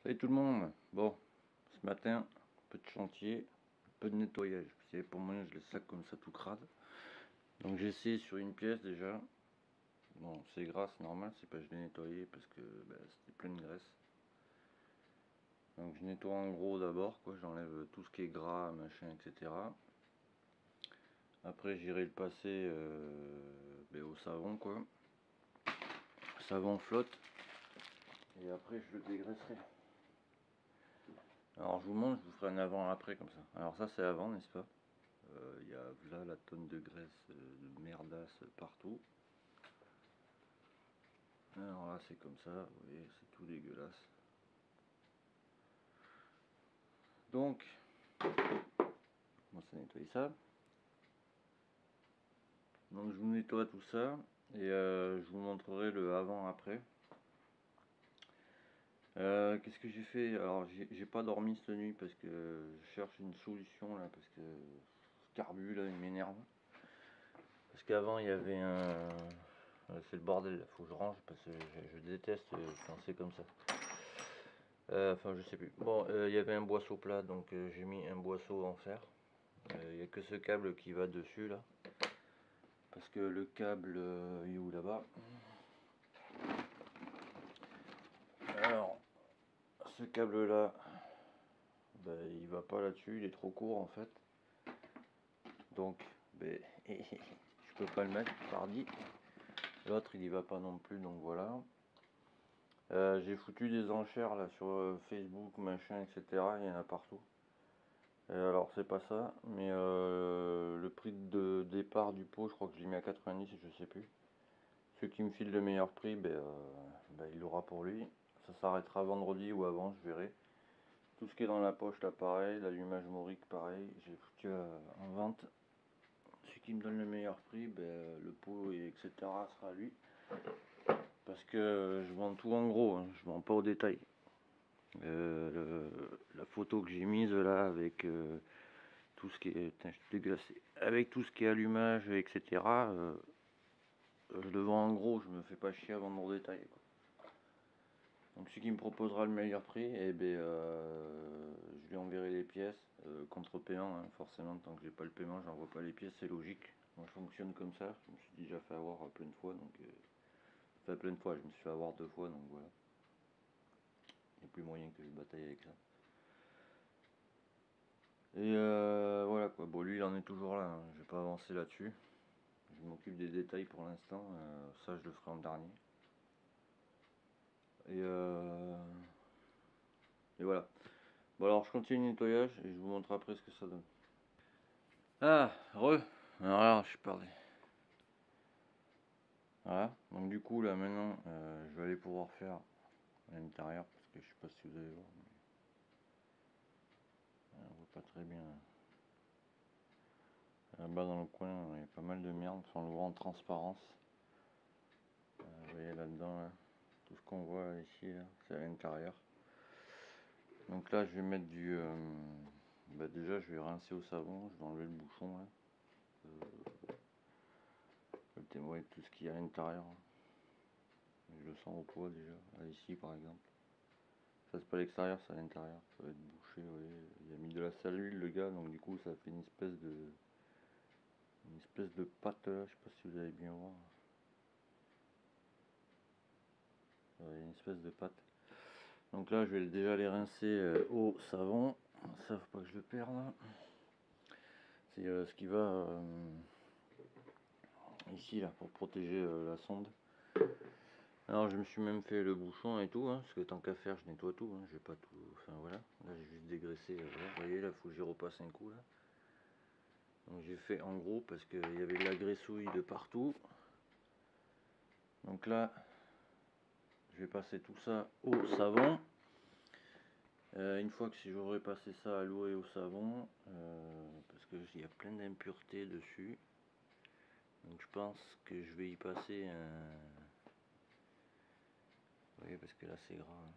Salut tout le monde. Bon, ce matin, peu de chantier, peu de nettoyage. Pour moi, je laisse ça comme ça tout crade. Donc j'ai essayé sur une pièce déjà. Bon, c'est gras, c'est normal, c'est pas je l'ai nettoyé parce que c'était plein de graisse. Donc je nettoie en gros d'abord, quoi. J'enlève tout ce qui est gras, machin, etc. Après j'irai le passer au savon, quoi. Savon flotte. Et après je le dégraisserai. Alors je vous montre, je vous ferai un avant-après comme ça. Alors ça c'est avant, n'est-ce pas? Il y a là la tonne de graisse, de merdasse partout. Alors là c'est comme ça, vous voyez, c'est tout dégueulasse. Donc, bon, ça nettoie ça. Donc je vous nettoie tout ça et je vous montrerai le avant-après. Qu'est-ce que j'ai fait? Alors j'ai pas dormi cette nuit parce que je cherche une solution là, parce que ce carbu là il m'énerve. Parce qu'avant il y avait un... C'est le bordel, faut que je range parce que je déteste quand c'est comme ça. Enfin je sais plus. Bon, il y avait un boisseau plat, donc j'ai mis un boisseau en fer. Il n'y a que ce câble qui va dessus là. Parce que le câble il est où là-bas? Alors, ce câble là, il va pas là-dessus, il est trop court en fait. Donc, je peux pas le mettre, pardi. L'autre il y va pas non plus, donc voilà. J'ai foutu des enchères là sur Facebook, machin, etc. Il y en a partout. Alors c'est pas ça, mais le prix de départ du pot, je crois que je l'ai mis à 90, je sais plus. Celui qui me file le meilleur prix, il l'aura pour lui. Ça s'arrêtera vendredi ou avant, je verrai. Tout ce qui est dans la poche là, pareil. L'allumage Mauric, pareil. J'ai foutu en vente. Celui qui me donne le meilleur prix, le pot et etc. sera à lui. Parce que je vends tout en gros, hein, je vends pas au détail. La photo que j'ai mise là avec tout ce qui est, putain, je suis déglacé, avec tout ce qui est allumage, etc. Je le vends en gros, je me fais pas chier à vendre au détail, quoi. Donc celui qui me proposera le meilleur prix, je lui enverrai les pièces contre paiement, hein, forcément. Tant que j'ai pas le paiement, j'envoie pas les pièces, c'est logique. Moi je fonctionne comme ça. Je me suis déjà fait avoir plein de fois, donc enfin plein de fois. Je me suis fait avoir 2 fois, donc voilà. Il n'y a plus moyen que je bataille avec ça. Et voilà quoi. Bon, lui il en est toujours là, hein. Je vais pas avancer là-dessus. Je m'occupe des détails pour l'instant. Ça je le ferai en dernier. Et, et voilà. Bon alors je continue le nettoyage et je vous montre après ce que ça donne. Ah, alors je suis parlé. Voilà, donc du coup là maintenant je vais aller pouvoir faire à l'intérieur parce que je sais pas si vous allez voir, mais on voit pas très bien. Là-bas dans le coin il y a pas mal de merde, on le voit en transparence. Vous voyez là-dedans, là, tout ce qu'on voit ici c'est à l'intérieur. Donc là je vais mettre déjà je vais rincer au savon, je vais enlever le bouchon là. Je vais témoigner de tout ce qu'il y a à l'intérieur. Je le sens au poids déjà, là, ici par exemple. Ça c'est pas l'extérieur, c'est à l'intérieur, ça va être bouché, vous voyez. Il a mis de la saline le gars, donc du coup ça fait une espèce de pâte là, je sais pas si vous allez bien voir. Une espèce de pâte. Donc là je vais déjà les rincer au savon, ça faut pas que je le perde. C'est ce qui va ici là pour protéger la sonde. Alors je me suis même fait le bouchon et tout, hein, parce que tant qu'à faire je nettoie tout, hein, je vais pas tout, enfin voilà, là j'ai juste dégraissé, voilà. Vous voyez là il faut que j'y repasse un coup là. Donc j'ai fait en gros parce qu'il y avait de la graissouille de partout. Donc là je vais passer tout ça au savon. Une fois que si j'aurai passé ça à l'eau et au savon, parce qu'il y a plein d'impuretés dessus, donc je pense que je vais y passer un... Vous voyez parce que là c'est gras, hein.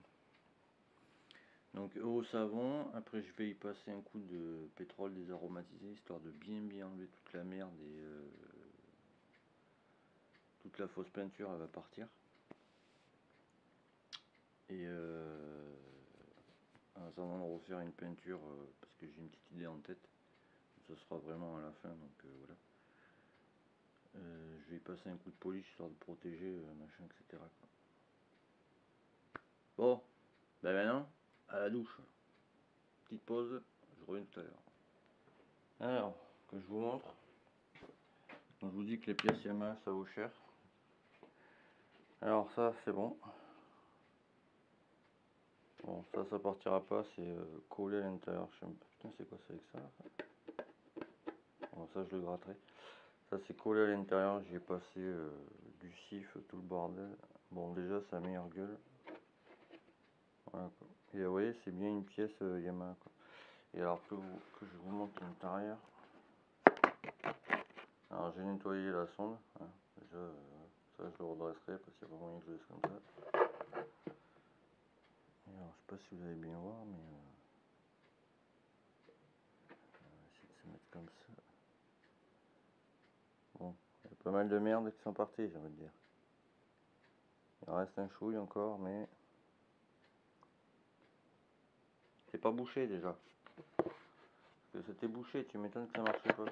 Donc au savon, après je vais y passer un coup de pétrole désaromatisé, histoire de bien enlever toute la merde et toute la fausse peinture elle va partir. Et attendant de refaire une peinture parce que j'ai une petite idée en tête. Ça sera vraiment à la fin, donc voilà. Je vais y passer un coup de polish histoire de protéger, machin, etc. quoi. Bon, ben maintenant, à la douche. Petite pause, je reviens tout à l'heure. Alors, que je vous montre. Donc, je vous dis que les pièces Yamaha, ça vaut cher. Alors ça, c'est bon. Bon, ça partira pas, c'est collé à l'intérieur. Putain, c'est quoi ça avec ça? Bon, ça, je le gratterai. Ça, c'est collé à l'intérieur. J'ai passé du cif, tout le bordel. Bon, déjà, ça a meilleure gueule. Voilà, quoi. Et vous voyez, c'est bien une pièce Yamaha, quoi. Et alors que je vous montre l'intérieur. Alors, j'ai nettoyé la sonde. Hein. Déjà, ça, je le redresserai parce qu'il n'y a pas moyen que je le laisse comme ça. Et alors, je sais pas si vous allez bien voir, mais on va essayer de se mettre comme ça. Bon, il y a pas mal de merde qui sont partis, j'ai envie de dire. Il en reste un chouille encore, mais c'est pas bouché déjà. Parce que c'était bouché, tu m'étonnes que ça marchait pas.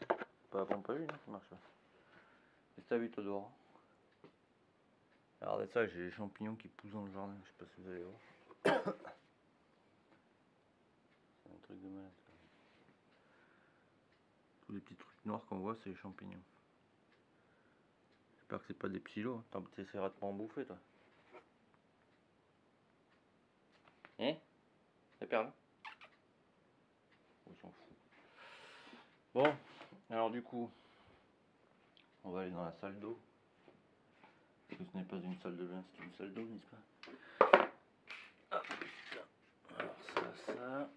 C'est pas la pompe à huile qui marche. Et t'as vu, toi dehors. Regardez ça, j'ai les champignons qui poussent dans le jardin, je sais pas si vous allez voir. C'est un truc de malade. Tous les petits trucs noirs qu'on voit, c'est les champignons. J'espère que c'est pas des psylos. Hein. T'essaieras de pas en bouffer, toi. Hein? C'est perle? On s'en fout. Bon, alors du coup, on va aller dans la salle d'eau. Parce que ce n'est pas une salle de bain, c'est une salle d'eau, n'est-ce pas? Ah putain. Alors ça.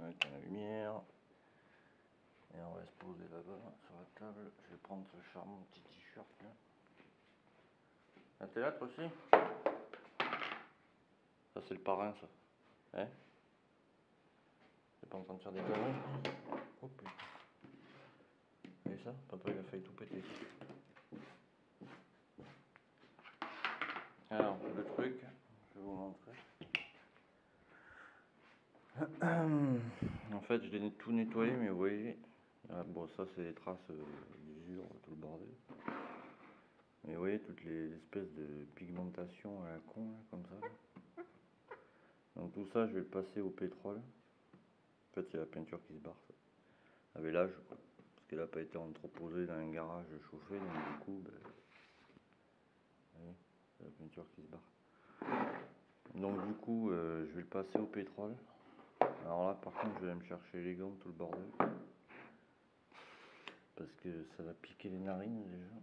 Avec la lumière. Et on va se poser là-bas, sur la table. Je vais prendre ce charmant petit t-shirt là. Un théâtre aussi? Ça c'est le parrain ça. Hein? T'es pas en train de faire des conneries? Oh putain. Vous voyez ça? Papa il a failli tout péter. Alors, le truc, je vais vous montrer. En fait, je l'ai tout nettoyé, mais vous voyez, bon, ça c'est les traces d'usure, tout le bordel. Mais vous voyez, toutes les espèces de pigmentation à la con, là, comme ça. Donc tout ça, je vais le passer au pétrole. En fait, c'est la peinture qui se barre, ça. Avec l'âge, parce qu'elle n'a pas été entreposée dans un garage chauffé, donc du coup, ben, vous voyez, c'est la peinture qui se barre. Donc du coup, je vais le passer au pétrole. Alors là, par contre, je vais aller me chercher les gants, tout le bordel. Parce que ça va piquer les narines déjà.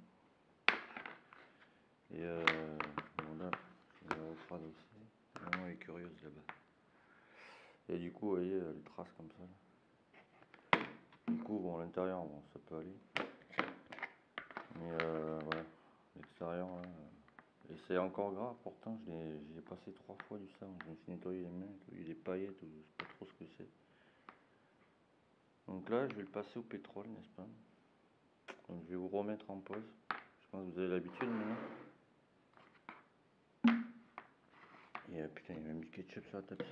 Et voilà, je vais reprendre aussi. Maman est curieuse là-bas. Et du coup, vous voyez, les traces comme ça. Là. Du coup, bon, l'intérieur, bon, ça peut aller. Mais voilà, l'extérieur, là. Et c'est encore grave, pourtant, j'ai passé 3 fois du savon. Je me suis nettoyé les mains, il y a des paillettes, je sais pas trop ce que c'est. Donc là, je vais le passer au pétrole, n'est-ce pas? Donc je vais vous remettre en pause. Je pense que vous avez l'habitude maintenant. Et putain, il y a même du ketchup sur la table.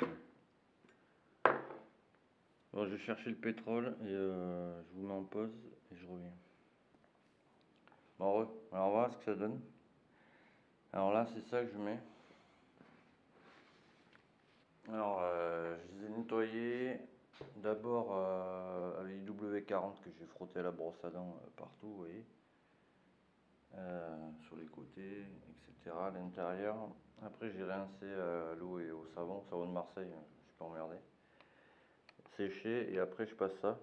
Bon, je vais chercher le pétrole et je vous mets en pause et je reviens. Bon, alors voilà ce que ça donne. Alors là, c'est ça que je mets. Alors, je les ai nettoyés d'abord avec du W40 que j'ai frotté à la brosse à dents partout, vous voyez. Sur les côtés, etc. À l'intérieur. Après, j'ai rincé à l'eau et au savon de Marseille, je suis pas emmerdé. Séché et après, je passe ça.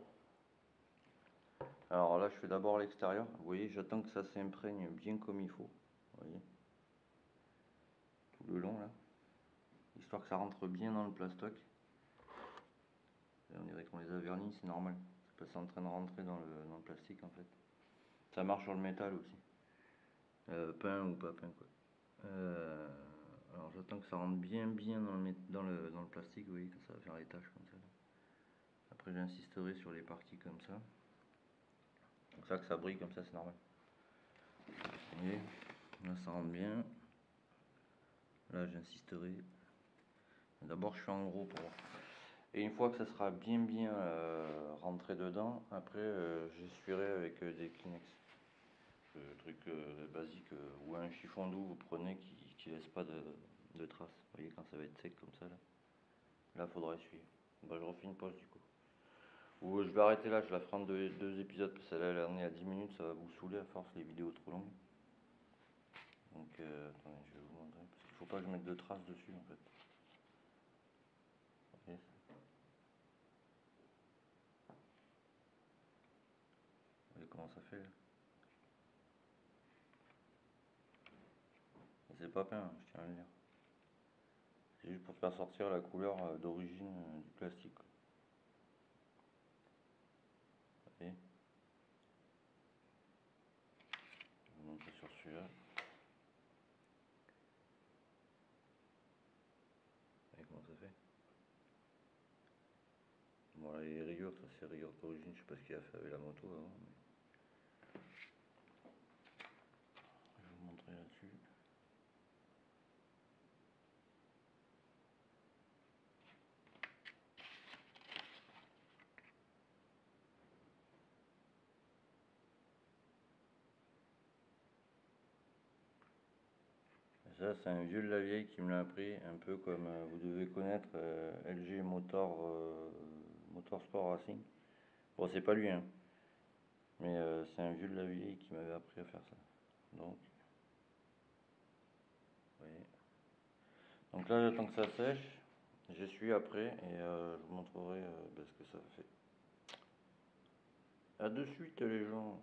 Alors là, je fais d'abord l'extérieur. Vous voyez, j'attends que ça s'imprègne bien comme il faut. Vous voyez, tout le long là. Histoire que ça rentre bien dans le plastoc. Et on dirait qu'on les a vernis, c'est normal. C'est parce que c'est en train de rentrer dans le plastique en fait. Ça marche sur le métal aussi. Peint ou pas peint quoi. Alors j'attends que ça rentre bien dans le plastique, vous voyez, que ça va faire les taches comme ça. Après j'insisterai sur les parties comme ça. Comme ça que ça brille comme ça, c'est normal. Vous voyez, là ça rentre bien. Là j'insisterai. D'abord je fais en gros pour voir. Et une fois que ça sera bien rentré dedans, après j'essuierai avec des Kleenex. Truc basique, ou un chiffon doux vous prenez qui laisse pas de traces. Vous voyez quand ça va être sec comme ça là faudra essuyer. Bah, je refais une pause du coup. Ou je vais arrêter là, je la ferai en deux épisodes parce que là elle en est à 10 minutes, ça va vous saouler à force les vidéos trop longues. Donc attendez, je vais vous montrer parce qu'il faut pas que je mette de traces dessus en fait. Yes. Vous voyez comment ça fait là. C'est pas peint, je tiens à le dire. C'est juste pour faire sortir la couleur d'origine du plastique. Vous voyez. Je vais vous montrer sur celui-là. Vous voyez comment ça fait. Bon là les rayures, ça c'est rayures d'origine, je sais pas ce qu'il a fait avec la moto avant. Mais... je vais vous montrer là-dessus. Ça, c'est un vieux de la vieille qui me l'a appris, un peu comme vous devez connaître LG Motorsport Racing. Bon, c'est pas lui, hein, mais c'est un vieux de la vieille qui m'avait appris à faire ça. Donc, vous voyez. Donc là, j'attends que ça sèche, j'essuie après et je vous montrerai ce que ça fait. A de suite, les gens.